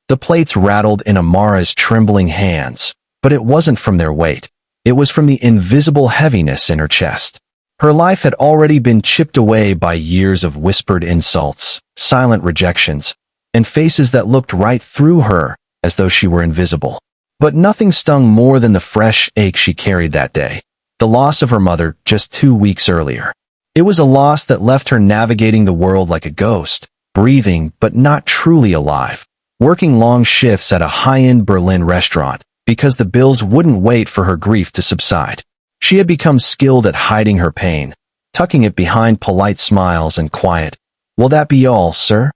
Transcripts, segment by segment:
The plates rattled in Amara's trembling hands, but it wasn't from their weight. It was from the invisible heaviness in her chest. Her life had already been chipped away by years of whispered insults, silent rejections, and faces that looked right through her as though she were invisible. But nothing stung more than the fresh ache she carried that day, the loss of her mother just 2 weeks earlier. It was a loss that left her navigating the world like a ghost, breathing but not truly alive, working long shifts at a high-end Berlin restaurant because the bills wouldn't wait for her grief to subside. She had become skilled at hiding her pain, tucking it behind polite smiles and quiet, "Will that be all, sir?"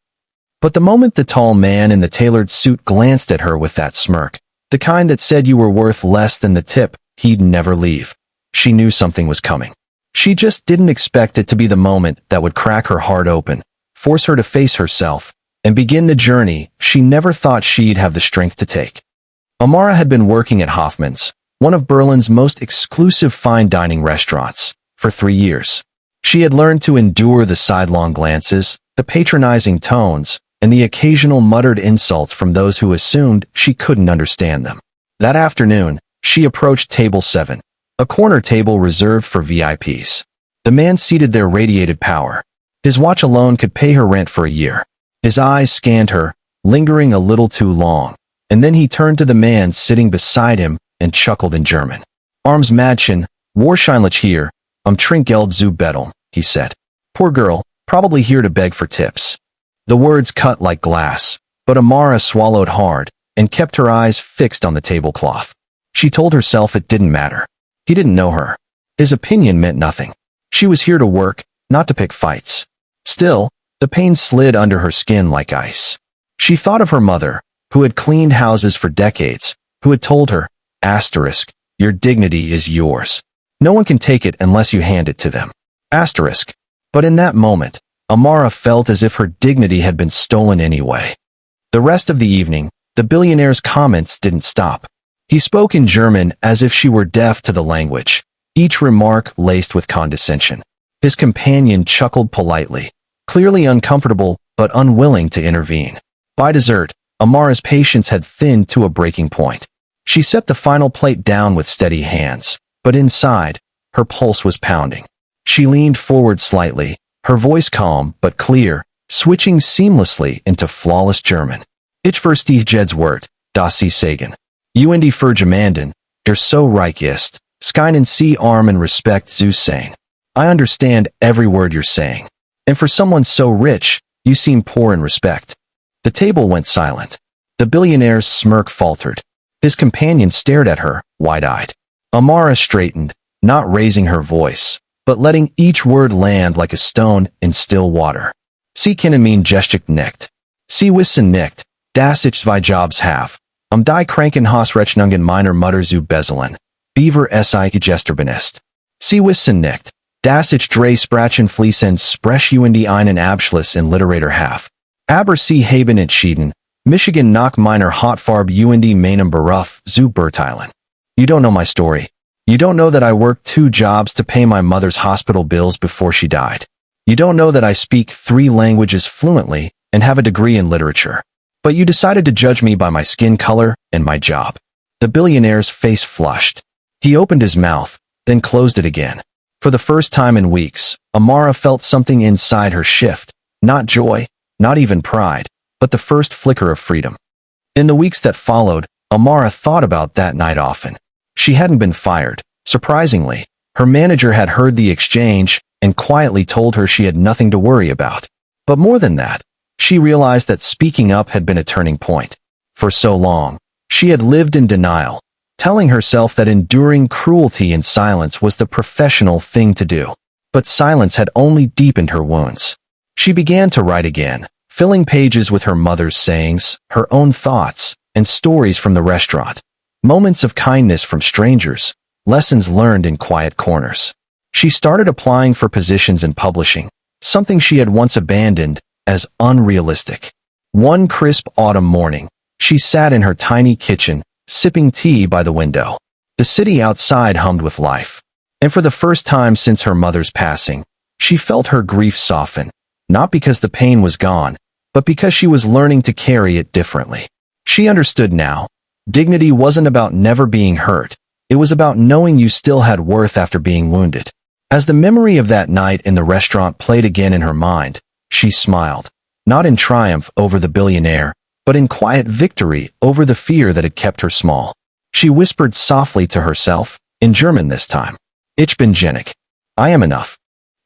But the moment the tall man in the tailored suit glanced at her with that smirk, the kind that said you were worth less than the tip he'd never leave, she knew something was coming. She just didn't expect it to be the moment that would crack her heart open, force her to face herself, and begin the journey she never thought she'd have the strength to take. Amara had been working at Hoffman's, one of Berlin's most exclusive fine dining restaurants, for 3 years. She had learned to endure the sidelong glances, the patronizing tones, and the occasional muttered insults from those who assumed she couldn't understand them. That afternoon, she approached table 7, a corner table reserved for VIPs. The man seated there radiated power. His watch alone could pay her rent for a year. His eyes scanned her, lingering a little too long, and then he turned to the man sitting beside him and chuckled in German. "Arms Madchen, wahrscheinlich hier, Trinkgeld zu betteln," he said. "Poor girl, probably here to beg for tips." The words cut like glass, but Amara swallowed hard and kept her eyes fixed on the tablecloth. She told herself it didn't matter. He didn't know her. His opinion meant nothing. She was here to work, not to pick fights. Still, the pain slid under her skin like ice. She thought of her mother, who had cleaned houses for decades, who had told her, asterisk, "Your dignity is yours. No one can take it unless you hand it to them." Asterisk. But in that moment, Amara felt as if her dignity had been stolen anyway. The rest of the evening, the billionaire's comments didn't stop. He spoke in German as if she were deaf to the language, each remark laced with condescension. His companion chuckled politely, clearly uncomfortable but unwilling to intervene. By dessert, Amara's patience had thinned to a breaking point. She set the final plate down with steady hands, but inside, her pulse was pounding. She leaned forward slightly, her voice calm but clear, switching seamlessly into flawless German. "Ich verstehe jedes Wort, das Sie sagen. Und für jemanden, der so reich ist, scheinen Sie arm and respect zu sein." I understand every word you're saying. And for someone so rich, you seem poor in respect. The table went silent. The billionaire's smirk faltered. His companion stared at her, wide-eyed. Amara straightened, not raising her voice, but letting each word land like a stone in still water. "Sie können mein Gestik nicht. Sie wissen nicht, dass ich zwei Jobs have. Die Krankenhausrechnungen meiner Mutter zu bezahlen. Beaver si Gesterbenist. Sie wissen nicht, dass ich 3 Sprachen fließend spreche und einen Abschluss in Literatur have. Aber Sie haben entschieden, Michigan nach meiner Hautfarbe und meinem Beruf zu beurteilen." You don't know my story. You don't know that I worked 2 jobs to pay my mother's hospital bills before she died. You don't know that I speak 3 languages fluently and have a degree in literature. But you decided to judge me by my skin color and my job. The billionaire's face flushed. He opened his mouth, then closed it again. For the first time in weeks, Amara felt something inside her shift, not joy, not even pride, but the first flicker of freedom. In the weeks that followed, Amara thought about that night often. She hadn't been fired. Surprisingly, her manager had heard the exchange and quietly told her she had nothing to worry about. But more than that, she realized that speaking up had been a turning point. For so long, she had lived in denial, telling herself that enduring cruelty in silence was the professional thing to do. But silence had only deepened her wounds. She began to write again, filling pages with her mother's sayings, her own thoughts, and stories from the restaurant. Moments of kindness from strangers, lessons learned in quiet corners. She started applying for positions in publishing, something she had once abandoned as unrealistic. One crisp autumn morning, she sat in her tiny kitchen, sipping tea by the window. The city outside hummed with life. And for the first time since her mother's passing, she felt her grief soften, not because the pain was gone, but because she was learning to carry it differently. She understood now. Dignity wasn't about never being hurt. It was about knowing you still had worth after being wounded. As the memory of that night in the restaurant played again in her mind, she smiled, not in triumph over the billionaire, but in quiet victory over the fear that had kept her small. She whispered softly to herself, in German this time, Ich bin genick. I am enough.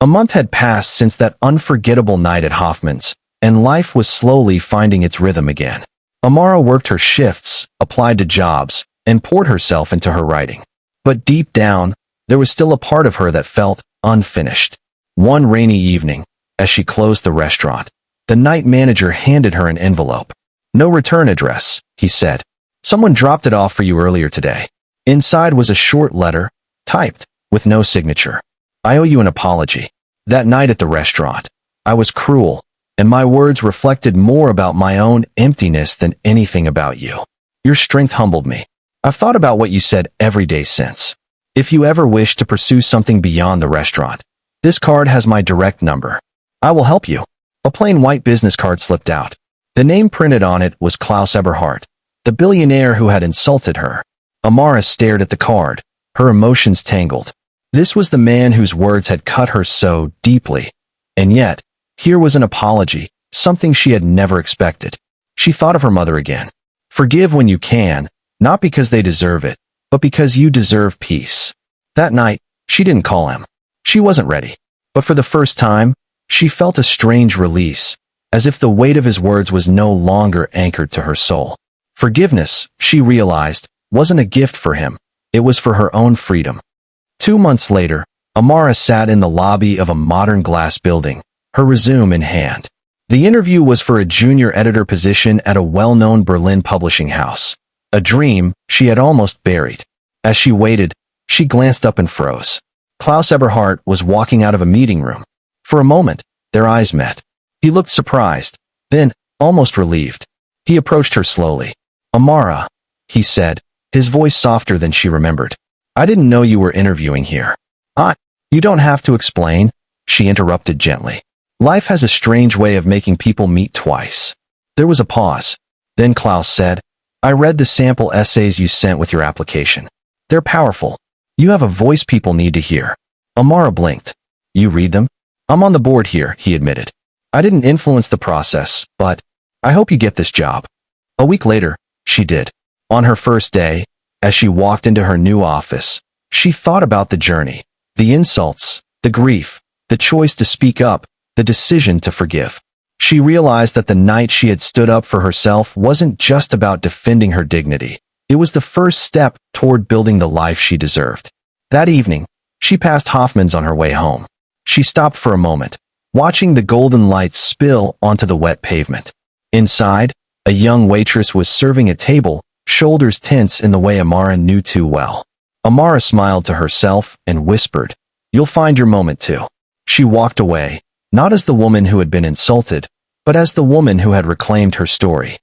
A month had passed since that unforgettable night at Hoffman's, and life was slowly finding its rhythm again. Amara worked her shifts, applied to jobs, and poured herself into her writing. But deep down, there was still a part of her that felt unfinished. One rainy evening, as she closed the restaurant, the night manager handed her an envelope. No return address, he said. Someone dropped it off for you earlier today. Inside was a short letter, typed, with no signature. I owe you an apology. That night at the restaurant, I was cruel, and my words reflected more about my own emptiness than anything about you. Your strength humbled me. I've thought about what you said every day since. If you ever wish to pursue something beyond the restaurant, this card has my direct number. I will help you. A plain white business card slipped out. The name printed on it was Klaus Eberhardt, the billionaire who had insulted her. Amara stared at the card, her emotions tangled. This was the man whose words had cut her so deeply. And yet, here was an apology, something she had never expected. She thought of her mother again. Forgive when you can, not because they deserve it, but because you deserve peace. That night, she didn't call him. She wasn't ready. But for the first time, she felt a strange release, as if the weight of his words was no longer anchored to her soul. Forgiveness, she realized, wasn't a gift for him. It was for her own freedom. 2 months later, Amara sat in the lobby of a modern glass building, her resume in hand. The interview was for a junior editor position at a well-known Berlin publishing house. A dream she had almost buried. As she waited, she glanced up and froze. Klaus Eberhardt was walking out of a meeting room. For a moment, their eyes met. He looked surprised, then almost relieved. He approached her slowly. Amara, he said, his voice softer than she remembered. I didn't know you were interviewing here. You don't have to explain, she interrupted gently. Life has a strange way of making people meet twice. There was a pause. Then Klaus said, I read the sample essays you sent with your application. They're powerful. You have a voice people need to hear. Amara blinked. You read them? I'm on the board here, he admitted. I didn't influence the process, but I hope you get this job. A week later, she did. On her first day, as she walked into her new office, she thought about the journey, the insults, the grief, the choice to speak up, the decision to forgive. She realized that the night she had stood up for herself wasn't just about defending her dignity. It was the first step toward building the life she deserved. That evening, she passed Hoffman's on her way home. She stopped for a moment, watching the golden lights spill onto the wet pavement. Inside, a young waitress was serving a table, shoulders tense in the way Amara knew too well. Amara smiled to herself and whispered, You'll find your moment too. She walked away, not as the woman who had been insulted, but as the woman who had reclaimed her story.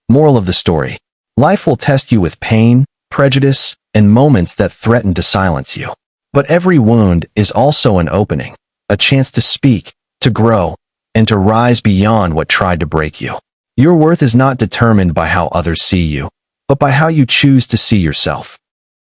Moral of the story. Life will test you with pain, prejudice, and moments that threaten to silence you. But every wound is also an opening, a chance to speak, to grow, and to rise beyond what tried to break you. Your worth is not determined by how others see you, but by how you choose to see yourself.